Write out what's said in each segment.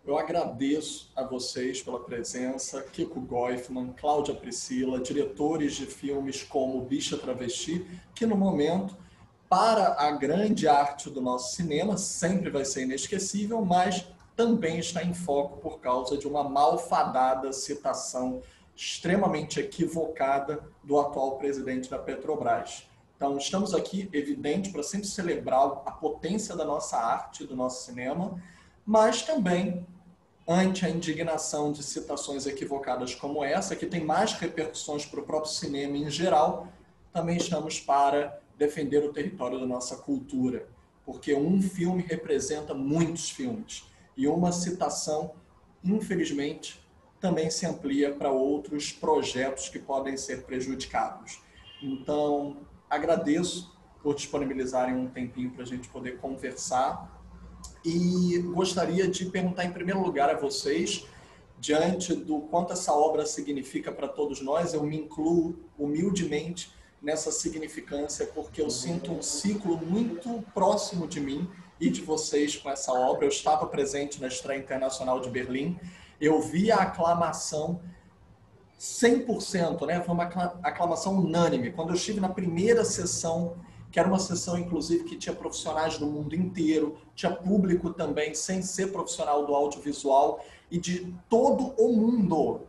Eu agradeço a vocês pela presença, Kiko Goifman, Cláudia Priscila, diretores de filmes como Bicha Travesti, que no momento, para a grande arte do nosso cinema, sempre vai ser inesquecível, mas também está em foco por causa de uma malfadada citação extremamente equivocada do atual presidente da Petrobras. Então, estamos aqui, evidente, para sempre celebrar a potência da nossa arte, do nosso cinema, mas também ante a indignação de citações equivocadas como essa, que tem mais repercussões para o próprio cinema em geral, também estamos para defender o território da nossa cultura, porque um filme representa muitos filmes, e uma citação, infelizmente, também se amplia para outros projetos que podem ser prejudicados. Então, agradeço por disponibilizarem um tempinho para a gente poder conversar e gostaria de perguntar em primeiro lugar a vocês, diante do quanto essa obra significa para todos nós, eu me incluo humildemente nessa significância, porque eu sinto um ciclo muito próximo de mim e de vocês com essa obra. Eu estava presente na Estreia Internacional de Berlim, eu vi a aclamação 100%, né? Foi uma aclamação unânime. Quando eu estive na primeira sessão, que era uma sessão, inclusive, que tinha profissionais do mundo inteiro, tinha público também, sem ser profissional do audiovisual, e de todo o mundo.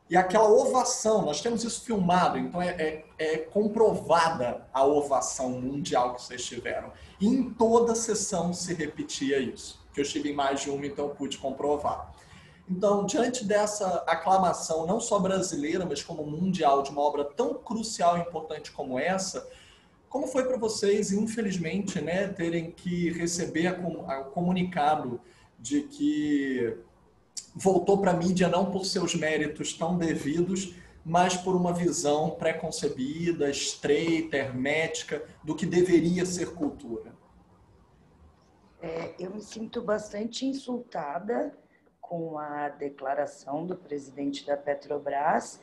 E aquela ovação, nós temos isso filmado, então é comprovada a ovação mundial que vocês tiveram. E em toda sessão se repetia isso, que eu estive em mais de uma, então eu pude comprovar. Então, diante dessa aclamação, não só brasileira, mas como mundial, de uma obra tão crucial e importante como essa, como foi para vocês, infelizmente, né, terem que receber o comunicado de que voltou para a mídia não por seus méritos tão devidos, mas por uma visão pré-concebida, estreita, hermética, do que deveria ser cultura? Eu me sinto bastante insultada com a declaração do presidente da Petrobras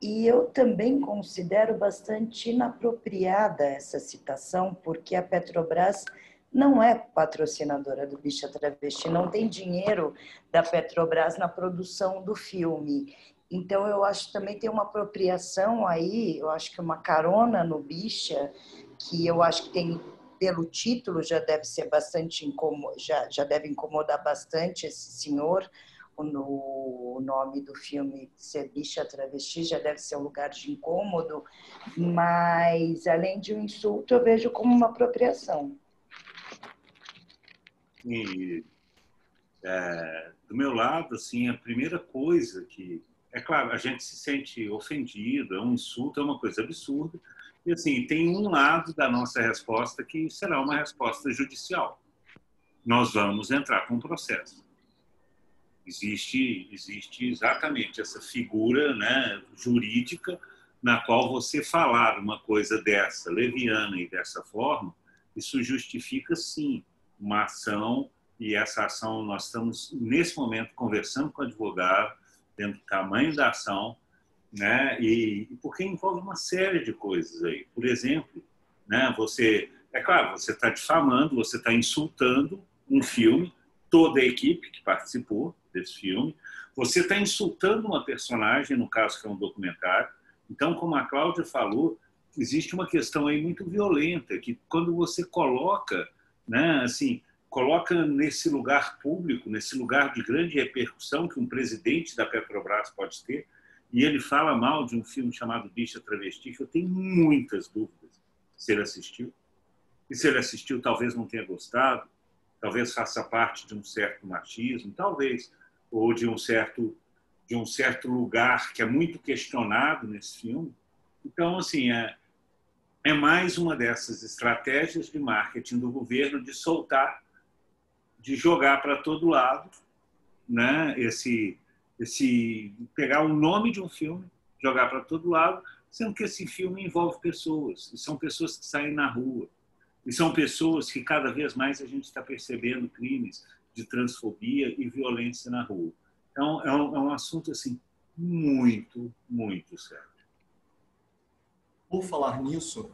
e eu também considero bastante inapropriada essa citação, porque a Petrobras não é patrocinadora do Bicha Travesti, não tem dinheiro da Petrobras na produção do filme. Então, eu acho que também tem uma apropriação aí, eu acho que uma carona no Bicha, que eu acho que tem, pelo título, já deve ser bastante já deve incomodar bastante esse senhor. O nome do filme ser Bicha Travesti já deve ser um lugar de incômodo, mas, além de um insulto, eu vejo como uma apropriação. E, do meu lado, assim, a primeira coisa que... É claro, a gente se sente ofendido, é um insulto, é uma coisa absurda. E, assim, tem um lado da nossa resposta que será uma resposta judicial. Nós vamos entrar com um processo. Existe exatamente essa figura, né, jurídica na qual você falar uma coisa dessa, leviana e dessa forma, isso justifica, sim, uma ação, e essa ação nós estamos, nesse momento, conversando com o advogado, vendo o tamanho da ação, né, e porque envolve uma série de coisas aí. Por exemplo, né, é claro, você está difamando, você está insultando um filme, toda a equipe que participou desse filme, você está insultando uma personagem, no caso que é um documentário. Então, como a Cláudia falou, existe uma questão aí muito violenta, que quando você coloca, né, assim, coloca nesse lugar público, nesse lugar de grande repercussão que um presidente da Petrobras pode ter, e ele fala mal de um filme chamado Bicha Travesti, que eu tenho muitas dúvidas se ele assistiu. E se ele assistiu, talvez não tenha gostado, talvez faça parte de um certo machismo, talvez, ou de um certo lugar que é muito questionado nesse filme. Então, assim, é mais uma dessas estratégias de marketing do governo de soltar, de jogar para todo lado, né, pegar o nome de um filme, jogar para todo lado, sendo que esse filme envolve pessoas, e são pessoas que saem na rua, e são pessoas que cada vez mais a gente está percebendo crimes de transfobia e violência na rua. Então, é um assunto assim, muito, muito sério. Por falar nisso,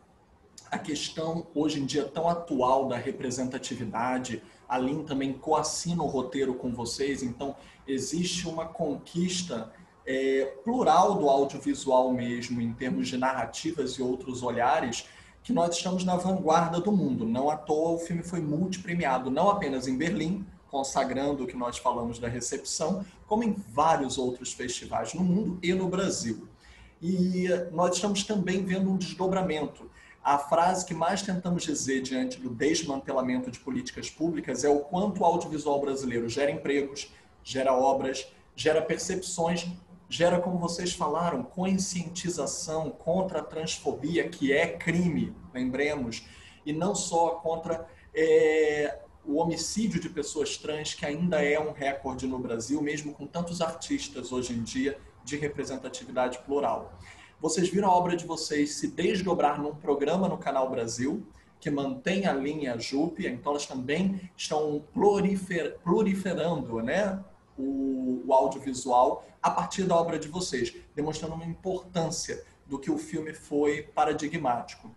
a questão hoje em dia tão atual da representatividade. A Lin também coassina o roteiro com vocês, então existe uma conquista plural do audiovisual mesmo, em termos de narrativas e outros olhares, que nós estamos na vanguarda do mundo. Não à toa o filme foi multipremiado, não apenas em Berlim, consagrando o que nós falamos da recepção, como em vários outros festivais no mundo e no Brasil. E nós estamos também vendo um desdobramento. A frase que mais tentamos dizer diante do desmantelamento de políticas públicas é o quanto o audiovisual brasileiro gera empregos, gera obras, gera percepções, gera, como vocês falaram, conscientização contra a transfobia, que é crime, lembremos, e não só contra o homicídio de pessoas trans, que ainda é um recorde no Brasil, mesmo com tantos artistas hoje em dia de representatividade plural. Vocês viram a obra de vocês se desdobrar num programa no Canal Brasil, que mantém a linha JUP, então elas também estão proliferando, né, o audiovisual a partir da obra de vocês, demonstrando uma importância do que o filme foi paradigmático.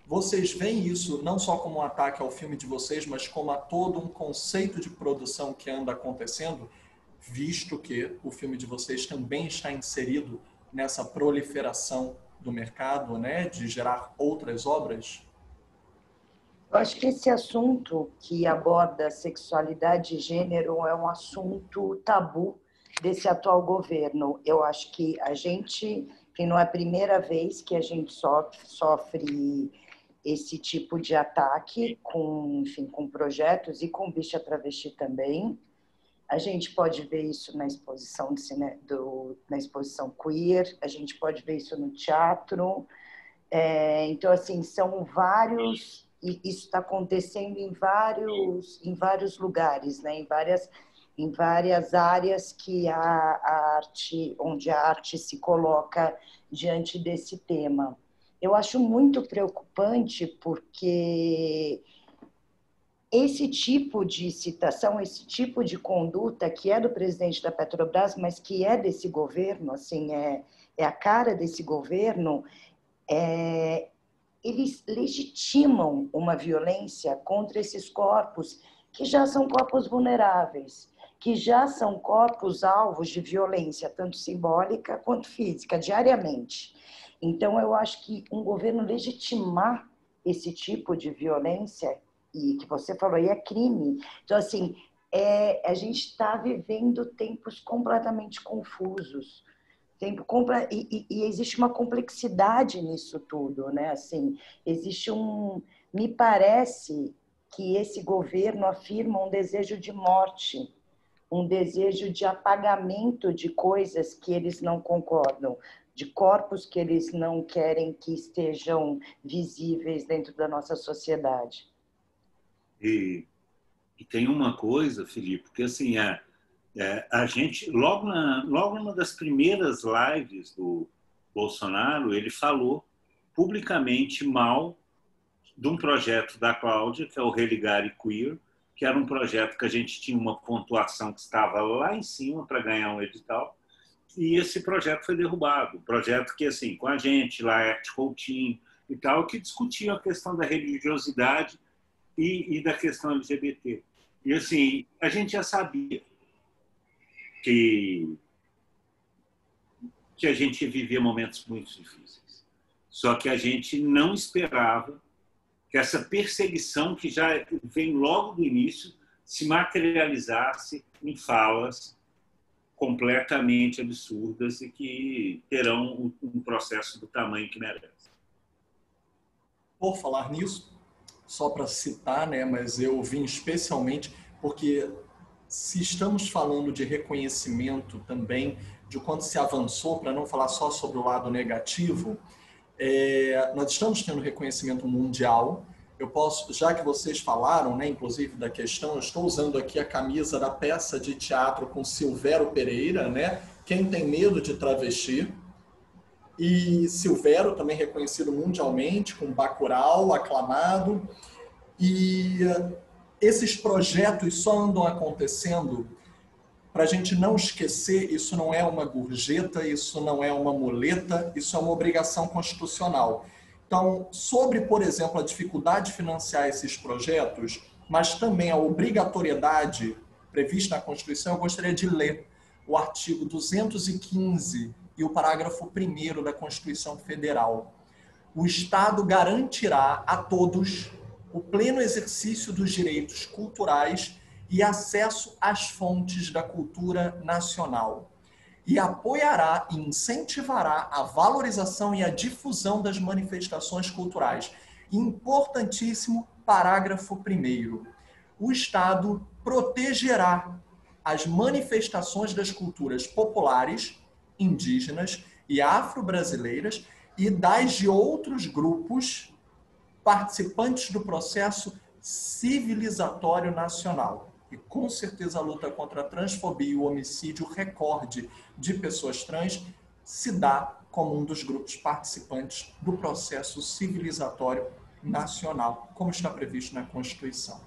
Vocês veem isso não só como um ataque ao filme de vocês, mas como a todo um conceito de produção que anda acontecendo, visto que o filme de vocês também está inserido nessa proliferação do mercado, né, de gerar outras obras? Eu acho que esse assunto que aborda sexualidade e gênero é um assunto tabu desse atual governo. Eu acho que que não é a primeira vez que a gente sofre esse tipo de ataque com projetos e com Bicha Travesti também. A gente pode ver isso na exposição na exposição queer, a gente pode ver isso no teatro. Então, assim, são vários, e isso está acontecendo em vários lugares, né? Em várias áreas que onde a arte se coloca diante desse tema. Eu acho muito preocupante porque esse tipo de citação, esse tipo de conduta que é do presidente da Petrobras, mas que é desse governo, assim, é a cara desse governo, eles legitimam uma violência contra esses corpos que já são corpos vulneráveis, que já são corpos alvos de violência, tanto simbólica quanto física, diariamente. Então, eu acho que um governo legitimar esse tipo de violência, e que você falou aí, é crime. Então, assim, a gente está vivendo tempos completamente confusos. E existe uma complexidade nisso tudo, né? Assim, me parece que esse governo afirma um desejo de morte, um desejo de apagamento de coisas que eles não concordam, de corpos que eles não querem que estejam visíveis dentro da nossa sociedade. E tem uma coisa, Felipe, que assim, a gente, logo numa das primeiras lives do Bolsonaro, ele falou publicamente mal de um projeto da Cláudia, que é o Religare Queer, que era um projeto que a gente tinha uma pontuação que estava lá em cima para ganhar um edital, e esse projeto foi derrubado. Um projeto que, assim, com a gente, Laerte Coutinho e tal, que discutia a questão da religiosidade e da questão LGBT. E, assim, a gente já sabia que a gente vivia momentos muito difíceis. Só que a gente não esperava que essa perseguição, que já vem logo do início, se materializasse em falas completamente absurdas e que terão um processo do tamanho que merece. Por falar nisso, só para citar, né, mas eu vim especialmente porque se estamos falando de reconhecimento também, de quanto se avançou, para não falar só sobre o lado negativo, nós estamos tendo reconhecimento mundial. Eu posso, já que vocês falaram, né, inclusive da questão, eu estou usando aqui a camisa da peça de teatro com Silvério Pereira, né? Quem tem medo de travesti. E Silvério, também reconhecido mundialmente, com Bacurau, aclamado. E esses projetos só andam acontecendo para a gente não esquecer, isso não é uma gorjeta, isso não é uma muleta, isso é uma obrigação constitucional. Então, sobre, por exemplo, a dificuldade de financiar esses projetos, mas também a obrigatoriedade prevista na Constituição, eu gostaria de ler o artigo 215 e o parágrafo 1º da Constituição Federal. O Estado garantirá a todos o pleno exercício dos direitos culturais e acesso às fontes da cultura nacional, e apoiará e incentivará a valorização e a difusão das manifestações culturais. Importantíssimo parágrafo 1º. O Estado protegerá as manifestações das culturas populares, indígenas e afro-brasileiras e das de outros grupos participantes do processo civilizatório nacional. E, com certeza, a luta contra a transfobia e o homicídio recorde de pessoas trans se dá como um dos grupos participantes do processo civilizatório nacional, como está previsto na Constituição.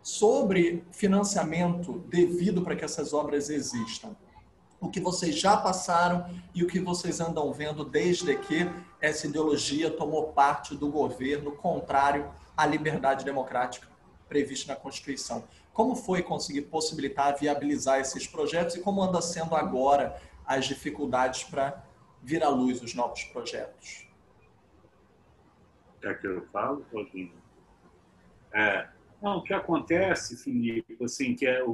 Sobre financiamento devido para que essas obras existam, o que vocês já passaram e o que vocês andam vendo desde que essa ideologia tomou parte do governo contrário à liberdade democrática prevista na Constituição. Como foi conseguir possibilitar, viabilizar esses projetos e como anda sendo agora as dificuldades para vir à luz os novos projetos? É que eu falo, Claudinho? Não, o que acontece, Filipe, assim, que é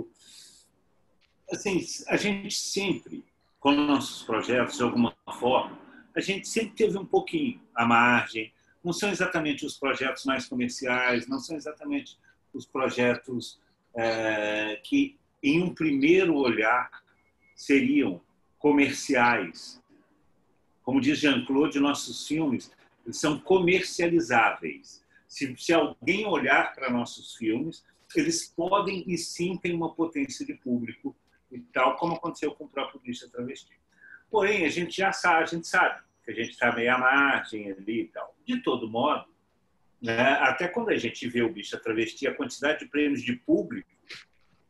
assim, a gente sempre, com nossos projetos, de alguma forma, a gente sempre teve um pouquinho à margem. Não são exatamente os projetos mais comerciais, não são exatamente os projetos que, em um primeiro olhar, seriam comerciais. Como diz Jean-Claude, nossos filmes eles são comercializáveis. Se alguém olhar para nossos filmes, eles podem e sim têm uma potência de público, e tal como aconteceu com o próprio Bicha Travesti. Porém, a gente já sabe, que a gente está meio à margem ali e tal. De todo modo, né, até quando a gente vê o Bicha Travesti, a quantidade de prêmios de público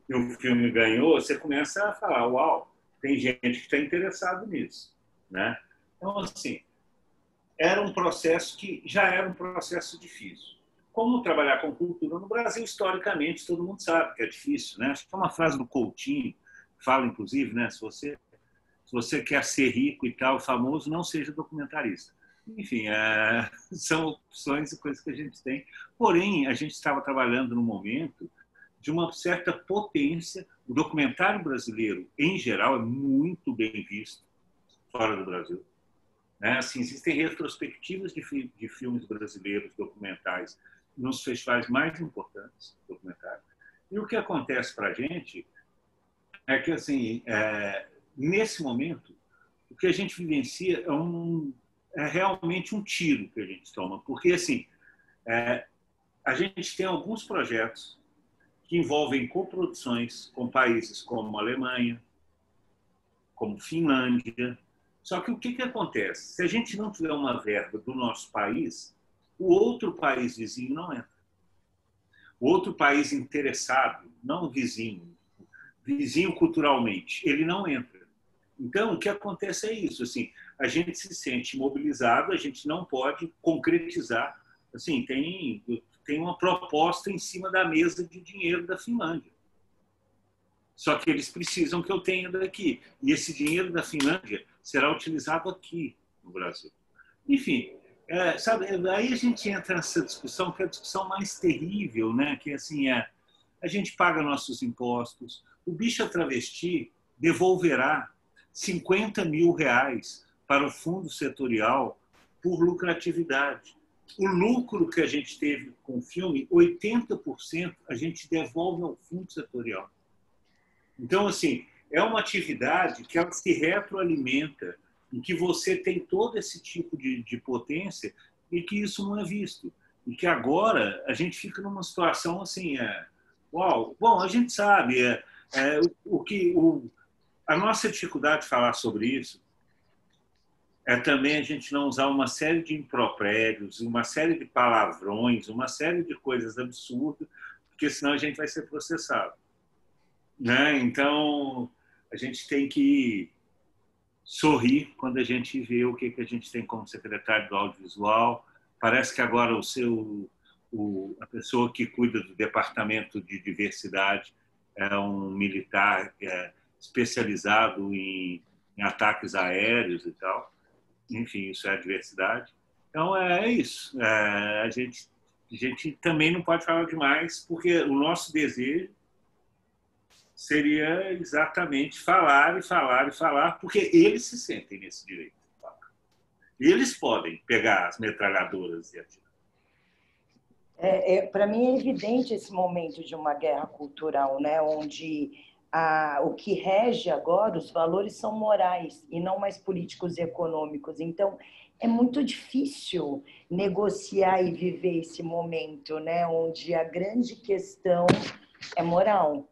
que o filme ganhou, você começa a falar, uau, tem gente que está interessado nisso. Né? Então, assim, era um processo que já era um processo difícil. Como trabalhar com cultura no Brasil, historicamente, todo mundo sabe que é difícil. Né? Acho que é uma frase do Coutinho, fala, inclusive, né? Se você quer ser rico e tal, famoso, não seja documentarista. Enfim, são opções e coisas que a gente tem. Porém, a gente estava trabalhando no momento de uma certa potência. O documentário brasileiro, em geral, é muito bem visto fora do Brasil. Né? Assim, existem retrospectivas de filmes brasileiros documentais nos festivais mais importantes documentários. E o que acontece para a gente é que, assim, nesse momento, o que a gente vivencia é realmente um tiro que a gente toma. Porque, assim, a gente tem alguns projetos que envolvem coproduções com países como a Alemanha, como Finlândia. Só que o que acontece? Se a gente não tiver uma verba do nosso país, o outro país vizinho não entra. O outro país interessado, não vizinho culturalmente, ele não entra. Então, o que acontece é isso, assim, a gente se sente imobilizado, a gente não pode concretizar, assim, tem uma proposta em cima da mesa de dinheiro da Finlândia. Só que eles precisam que eu tenha daqui. E esse dinheiro da Finlândia será utilizado aqui no Brasil. Enfim, sabe, aí a gente entra nessa discussão, que é a discussão mais terrível, né? Que assim, a gente paga nossos impostos, o Bicha Travesti devolverá 50 mil reais para o fundo setorial por lucratividade. O lucro que a gente teve com o filme, 80% a gente devolve ao fundo setorial. Então, assim, é uma atividade que ela se retroalimenta, em que você tem todo esse tipo de potência e que isso não é visto. E que agora a gente fica numa situação assim, uau, bom, a gente sabe, a nossa dificuldade de falar sobre isso é também a gente não usar uma série de impropérios, uma série de palavrões, uma série de coisas absurdas, porque senão a gente vai ser processado. Né? Então, a gente tem que sorrir quando a gente vê o que a gente tem como secretário do audiovisual, parece que agora a pessoa que cuida do departamento de diversidade é um militar especializado em ataques aéreos e tal. Enfim, isso é a diversidade. Então, é isso. A gente também não pode falar demais, porque o nosso desejo seria exatamente falar e falar e falar, porque eles se sentem nesse direito. Eles podem pegar as metralhadoras e atirar. Para mim é evidente esse momento de uma guerra cultural, né? Onde o que rege agora, os valores são morais e não mais políticos e econômicos. Então, é muito difícil negociar e viver esse momento, né? Onde a grande questão é moral.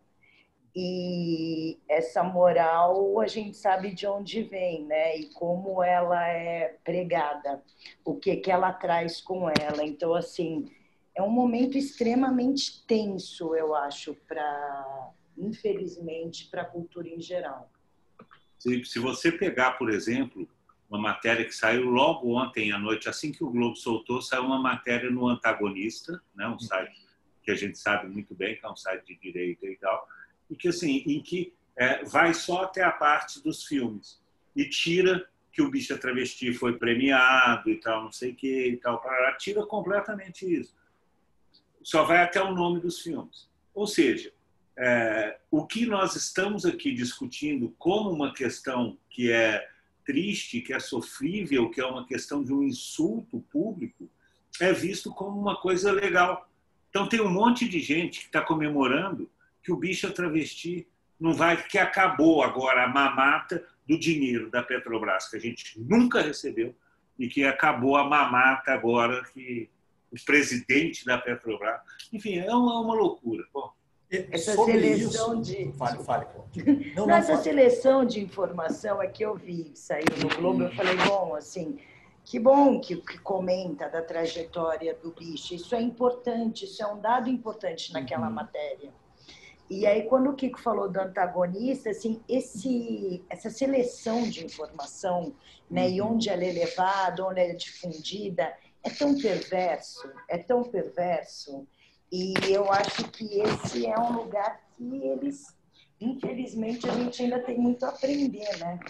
E essa moral a gente sabe de onde vem, né? E como ela é pregada, o que ela traz com ela. Então, assim, é um momento extremamente tenso, eu acho, infelizmente, para a cultura em geral. Se você pegar, por exemplo, uma matéria que saiu logo ontem à noite, assim que o Globo soltou, saiu uma matéria no Antagonista, né? Um site que a gente sabe muito bem, que é um site de direita e tal, e que, assim, em que vai só até a parte dos filmes e tira que o Bicha Travesti foi premiado e tal, não sei o que e tal, tira completamente isso. Só vai até o nome dos filmes. Ou seja, o que nós estamos aqui discutindo como uma questão que é triste, que é sofrível, que é uma questão de um insulto público, é visto como uma coisa legal. Então tem um monte de gente que está comemorando que o Bicha Travesti não vai, que acabou agora a mamata do dinheiro da Petrobras, que a gente nunca recebeu, e que acabou a mamata agora que o presidente da Petrobras... Enfim, é uma loucura. Bom, essa seleção de... Fale. Essa seleção de informação é que eu vi, saiu no Globo, eu falei, bom que comenta da trajetória do Bicha. Isso é importante, isso é um dado importante naquela matéria. E aí, quando o Kiko falou do Antagonista, assim, essa seleção de informação, né, e onde ela é levada, onde ela é difundida, é tão perverso, e eu acho que esse é um lugar que eles, infelizmente, a gente ainda tem muito a aprender, né?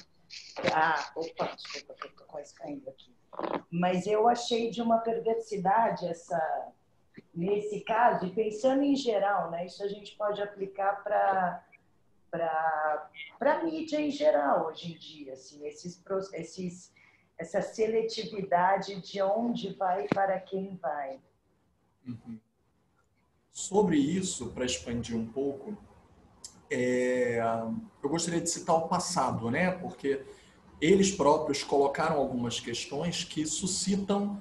Opa, desculpa, que eu tô quase caindo aqui. Mas eu achei de uma perversidade nesse caso, e pensando em geral, né? Isso a gente pode aplicar para a mídia em geral hoje em dia, assim, essa seletividade de onde vai e para quem vai. Sobre isso, para expandir um pouco, eu gostaria de citar o passado, né? Porque eles próprios colocaram algumas questões que suscitam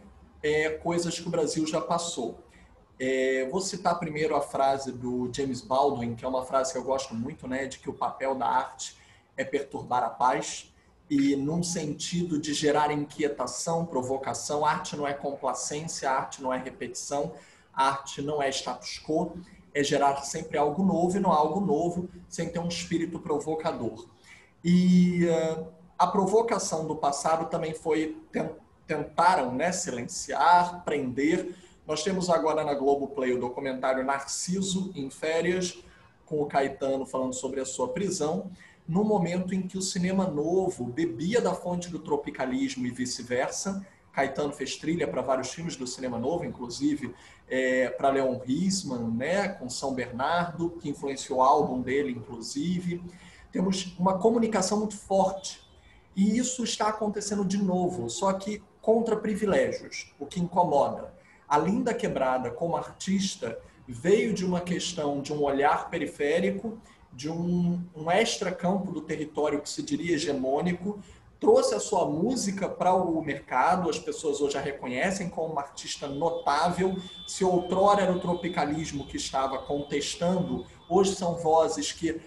coisas que o Brasil já passou. Vou citar primeiro a frase do James Baldwin, que é uma frase que eu gosto muito, né? De que o papel da arte é perturbar a paz, e num sentido de gerar inquietação, provocação. A arte não é complacência, a arte não é repetição, a arte não é status quo, é gerar sempre algo novo, e não algo novo sem ter um espírito provocador. E a provocação do passado também foi, tentaram, né, silenciar, prender. Nós temos agora na Globoplay o documentário Narciso em Férias, com o Caetano falando sobre a sua prisão, no momento em que o cinema novo bebia da fonte do tropicalismo e vice-versa. Caetano fez trilha para vários filmes do cinema novo, inclusive para Leon Risman, né, com São Bernardo, que influenciou o álbum dele, inclusive. Temos uma comunicação muito forte. E isso está acontecendo de novo, só que contra privilégios, o que incomoda. A Linda Quebrada, como artista, veio de uma questão de um olhar periférico, de um extracampo do território que se diria hegemônico, trouxe a sua música para o mercado, as pessoas hoje a reconhecem como uma artista notável. Se outrora era o tropicalismo que estava contestando, hoje são vozes que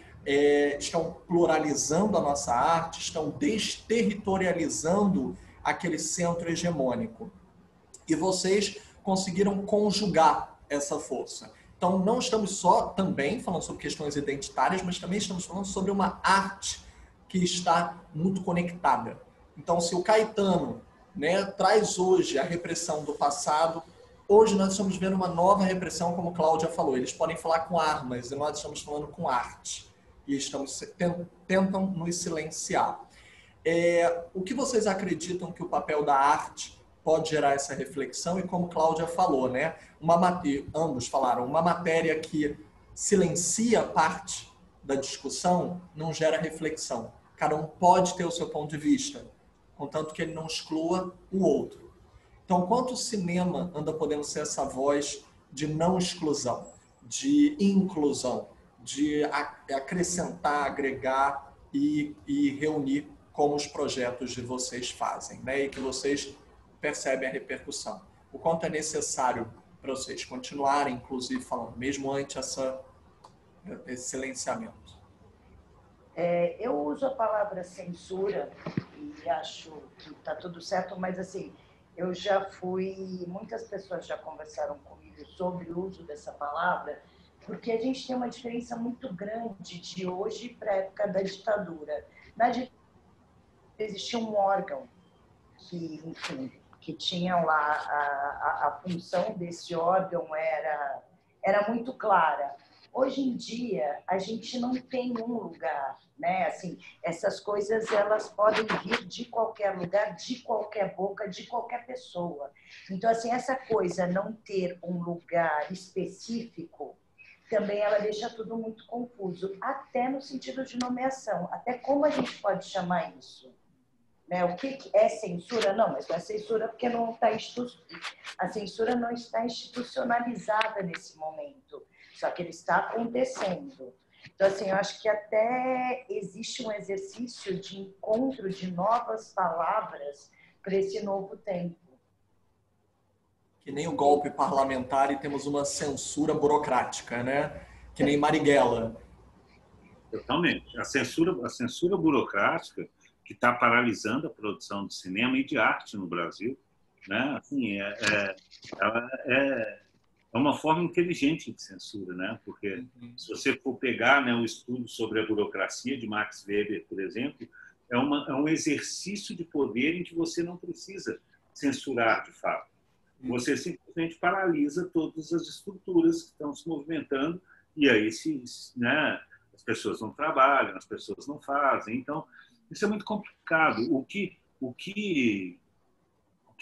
estão pluralizando a nossa arte, estão desterritorializando aquele centro hegemônico. E vocês conseguiram conjugar essa força. Então, não estamos só também falando sobre questões identitárias, mas também estamos falando sobre uma arte que está muito conectada. Então, se o Caetano né, traz hoje a repressão do passado. Hoje nós estamos vendo uma nova repressão, como Cláudia falou. Eles podem falar com armas e nós estamos falando com arte. E tentam nos silenciar. O que vocês acreditam que o papel da arte pode gerar essa reflexão? E como Cláudia falou, né, ambos falaram, uma matéria que silencia parte da discussão não gera reflexão. Cada um pode ter o seu ponto de vista, contanto que ele não exclua o outro. Então, quanto o cinema anda podendo ser essa voz de não exclusão, de inclusão, de acrescentar, agregar e reunir como os projetos de vocês fazem, né? E que vocês percebem a repercussão. O quanto é necessário para vocês continuarem, inclusive, falando, mesmo ante esse silenciamento. Eu uso a palavra censura e acho que está tudo certo, mas assim, muitas pessoas já conversaram comigo sobre o uso dessa palavra, porque a gente tem uma diferença muito grande de hoje para a época da ditadura. Na ditadura existia um órgão que, enfim, que tinha lá a função desse órgão era muito clara. Hoje em dia, a gente não tem um lugar, né? Assim, essas coisas, elas podem vir de qualquer lugar, de qualquer boca, de qualquer pessoa. Então, assim, essa coisa não ter um lugar específico, também ela deixa tudo muito confuso, até no sentido de nomeação. Até como a gente pode chamar isso? Né? O que é censura? Não, mas não é censura porque não está a censura não está institucionalizada nesse momento. Só que ele está acontecendo. Então, assim, eu acho que até existe um exercício de encontro de novas palavras para esse novo tempo. Que nem o golpe parlamentar e temos uma censura burocrática, né? Que nem Marighella. Totalmente. A censura burocrática que está paralisando a produção de cinema e de arte no Brasil, né? Assim, ela é uma forma inteligente de censura, né? Porque se você for pegar, né, um estudo sobre a burocracia de Max Weber, por exemplo, é um exercício de poder em que você não precisa censurar de fato. Você simplesmente paralisa todas as estruturas que estão se movimentando e aí né, as pessoas não trabalham, as pessoas não fazem. Então, isso é muito complicado. O que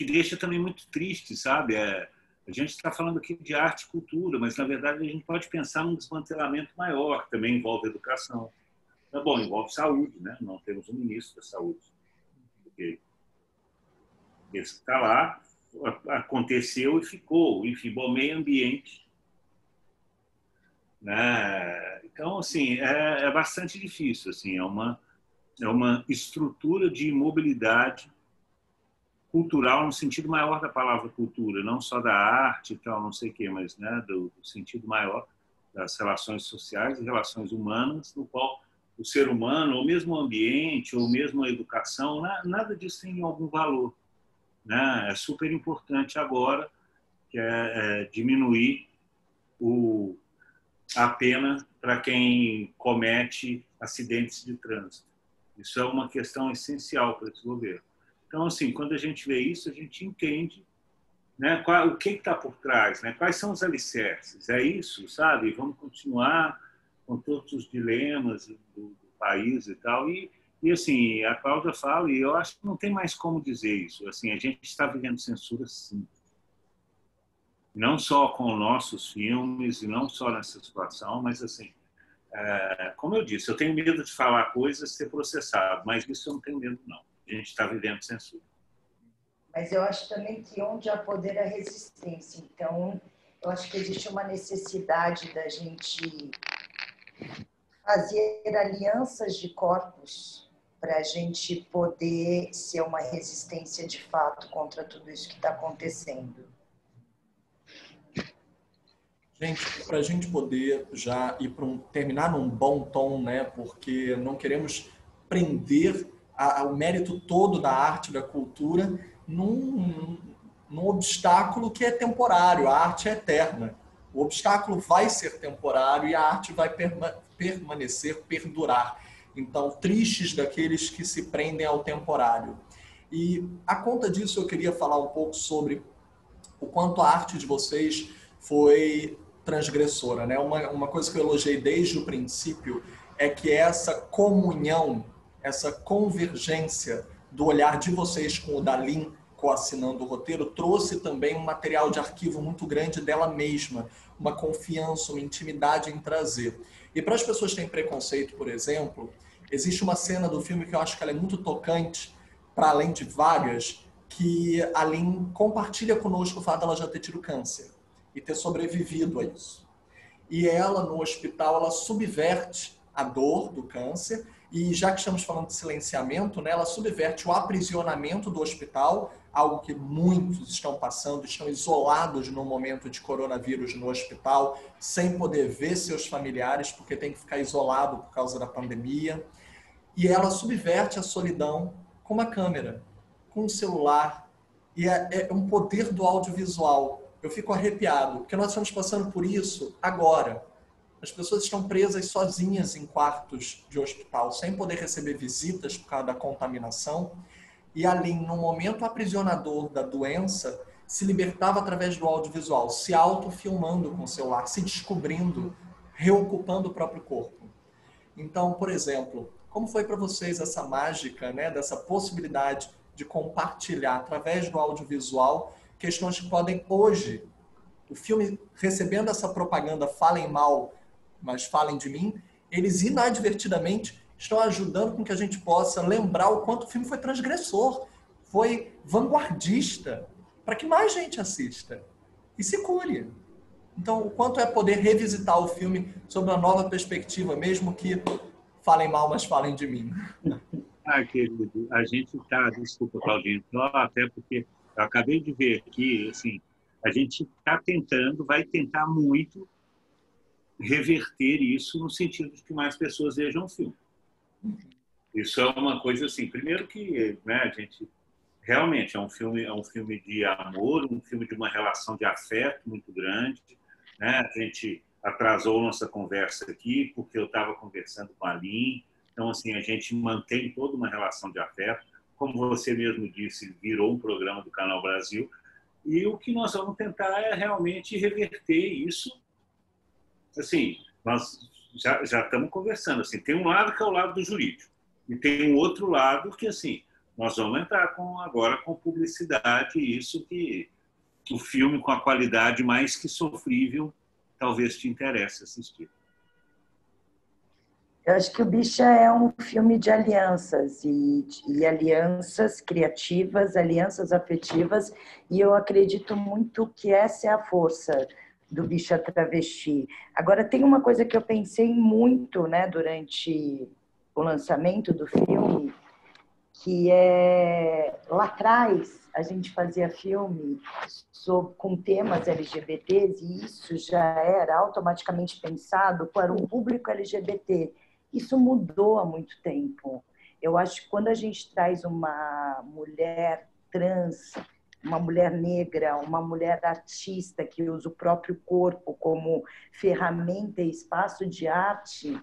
deixa também muito triste, sabe? A gente está falando aqui de arte e cultura, mas, na verdade, a gente pode pensar num desmantelamento maior, que também envolve educação. Tá bom, envolve saúde, né? Não temos um ministro da saúde. Porque esse que está lá, aconteceu e ficou. Enfim, bom, meio ambiente. Né? Então, assim, é bastante difícil. Assim, é uma estrutura de imobilidade cultural no sentido maior da palavra cultura, não só da arte e tal, não sei o quê, mas, né, do sentido maior das relações sociais e relações humanas, no qual o ser humano, ou mesmo o ambiente, ou mesmo a educação, nada disso tem algum valor. Né? É super importante agora que diminuir a pena para quem comete acidentes de trânsito. Isso é uma questão essencial para esse governo. Então, assim, quando a gente vê isso, a gente entende, né, o que está por trás, né? Quais são os alicerces. É isso, sabe? Vamos continuar com todos os dilemas do país e tal. E, assim, a Cláudia fala, e eu acho que não tem mais como dizer isso. Assim, a gente está vivendo censura, sim. Não só com nossos filmes, e não só nessa situação, mas, assim, como eu disse, eu tenho medo de falar coisas e ser processado, mas isso eu não tenho medo, não. A gente está vivendo censura. Mas eu acho também que onde há poder há resistência. Então, eu acho que existe uma necessidade da gente fazer alianças de corpos para a gente poder ser uma resistência de fato contra tudo isso que está acontecendo. Gente, para a gente poder já ir terminar num bom tom, né? Porque não queremos prender o mérito todo da arte, da cultura, num obstáculo que é temporário. A arte é eterna. O obstáculo vai ser temporário e a arte vai permanecer, perdurar. Então, tristes daqueles que se prendem ao temporário. E a conta disso eu queria falar um pouco sobre o quanto a arte de vocês foi transgressora, né? Uma coisa que eu elogiei desde o princípio é que essa comunhão, essa convergência do olhar de vocês com o Dalin coassinando o roteiro trouxe também um material de arquivo muito grande dela mesma, uma confiança, uma intimidade em trazer. E para as pessoas que têm preconceito, por exemplo, existe uma cena do filme que eu acho que ela é muito tocante, para além de várias, que a Lin compartilha conosco o fato dela já ter tido câncer e ter sobrevivido a isso. E ela, no hospital, ela subverte a dor do câncer e, já que estamos falando de silenciamento, né, ela subverte o aprisionamento do hospital, algo que muitos estão passando, estão isolados no momento de coronavírus no hospital, sem poder ver seus familiares, porque tem que ficar isolado por causa da pandemia. E ela subverte a solidão com uma câmera, com um celular. E é um poder do audiovisual. Eu fico arrepiado, porque nós estamos passando por isso agora. As pessoas estão presas sozinhas em quartos de hospital, sem poder receber visitas por causa da contaminação. E ali, no momento aprisionador da doença, se libertava através do audiovisual, se autofilmando com o celular, se descobrindo, reocupando o próprio corpo. Então, por exemplo, como foi para vocês essa mágica, né, dessa possibilidade de compartilhar através do audiovisual questões que podem hoje, o filme recebendo essa propaganda falem mal, mas falem de mim, eles inadvertidamente estão ajudando com que a gente possa lembrar o quanto o filme foi transgressor, foi vanguardista, para que mais gente assista e se cure. Então, o quanto é poder revisitar o filme sob uma nova perspectiva, mesmo que falem mal, mas falem de mim. Ah, querido, a gente está, desculpa, Claudinho, só até porque eu acabei de ver aqui, assim, a gente está tentando, vai tentar muito reverter isso no sentido de que mais pessoas vejam o filme. Isso é uma coisa assim, primeiro que, né, a gente realmente é um filme de amor, um filme de uma relação de afeto muito grande, né? A gente atrasou nossa conversa aqui porque eu estava conversando com a Lin, então assim a gente mantém toda uma relação de afeto, como você mesmo disse, virou um programa do Canal Brasil, e o que nós vamos tentar é realmente reverter isso. Assim, nós já estamos conversando, assim, tem um lado que é o lado do jurídico e tem um outro lado que assim nós vamos entrar agora com publicidade, isso que o filme com a qualidade mais que sofrível talvez te interesse assistir. Eu acho que o Bicha é um filme de alianças e alianças criativas, alianças afetivas, e eu acredito muito que essa é a força do Bicha Travesti. Agora, tem uma coisa que eu pensei muito, né, durante o lançamento do filme, que é lá atrás a gente fazia filme com temas LGBTs e isso já era automaticamente pensado para um público LGBT. Isso mudou há muito tempo. Eu acho que quando a gente traz uma mulher trans, uma mulher negra, uma mulher artista que usa o próprio corpo como ferramenta e espaço de arte,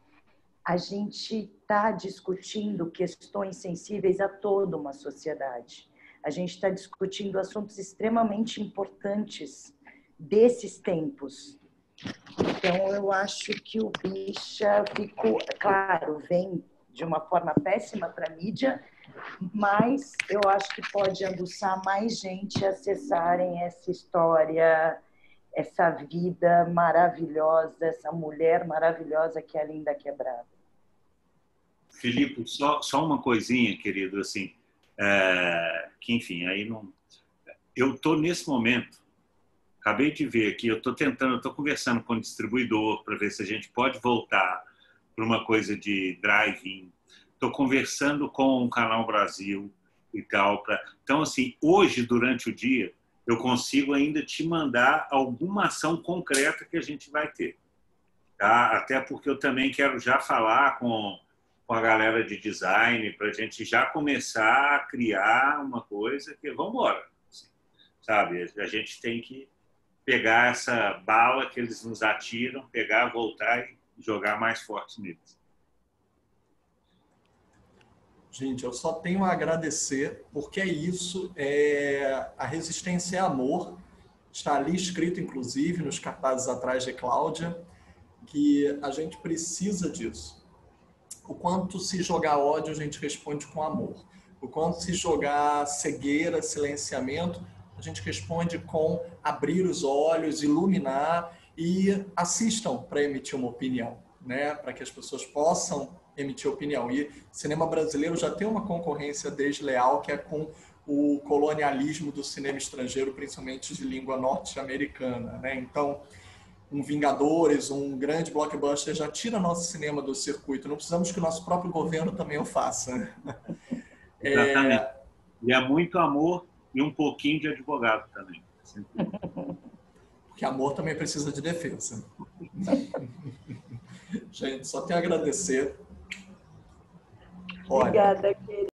a gente está discutindo questões sensíveis a toda uma sociedade. A gente está discutindo assuntos extremamente importantes desses tempos. Então, eu acho que o Bicha ficou, claro, vem de uma forma péssima para a mídia, mas eu acho que pode aguçar mais gente a acessarem essa história, essa vida maravilhosa, essa mulher maravilhosa que é a Linda Quebrada. Filipe, só uma coisinha, querido, assim, que enfim, aí não. Eu estou nesse momento, acabei de ver aqui, eu estou conversando com o distribuidor para ver se a gente pode voltar para uma coisa de drive-in. Estou conversando com o Canal Brasil e tal. Então, assim, hoje, durante o dia, eu consigo ainda te mandar alguma ação concreta que a gente vai ter. Tá? Até porque eu também quero já falar com a galera de design para a gente já começar a criar uma coisa que vamos embora, assim, sabe? A gente tem que pegar essa bala que eles nos atiram, pegar, voltar e jogar mais forte neles. Gente, eu só tenho a agradecer, porque é isso, a resistência é amor. Está ali escrito, inclusive, nos cartazes atrás de Cláudia, que a gente precisa disso. O quanto se jogar ódio, a gente responde com amor. O quanto se jogar cegueira, silenciamento, a gente responde com abrir os olhos, iluminar e assistam para emitir uma opinião, né? Para que as pessoas possam emitir opinião. E o cinema brasileiro já tem uma concorrência desleal, que é com o colonialismo do cinema estrangeiro, principalmente de língua norte-americana, né? Então, um Vingadores, um grande blockbuster já tira nosso cinema do circuito. Não precisamos que o nosso próprio governo também o faça. Exatamente. E é muito amor e um pouquinho de advogado também. Porque amor também precisa de defesa. Gente, só tenho a agradecer. Obrigada, querida.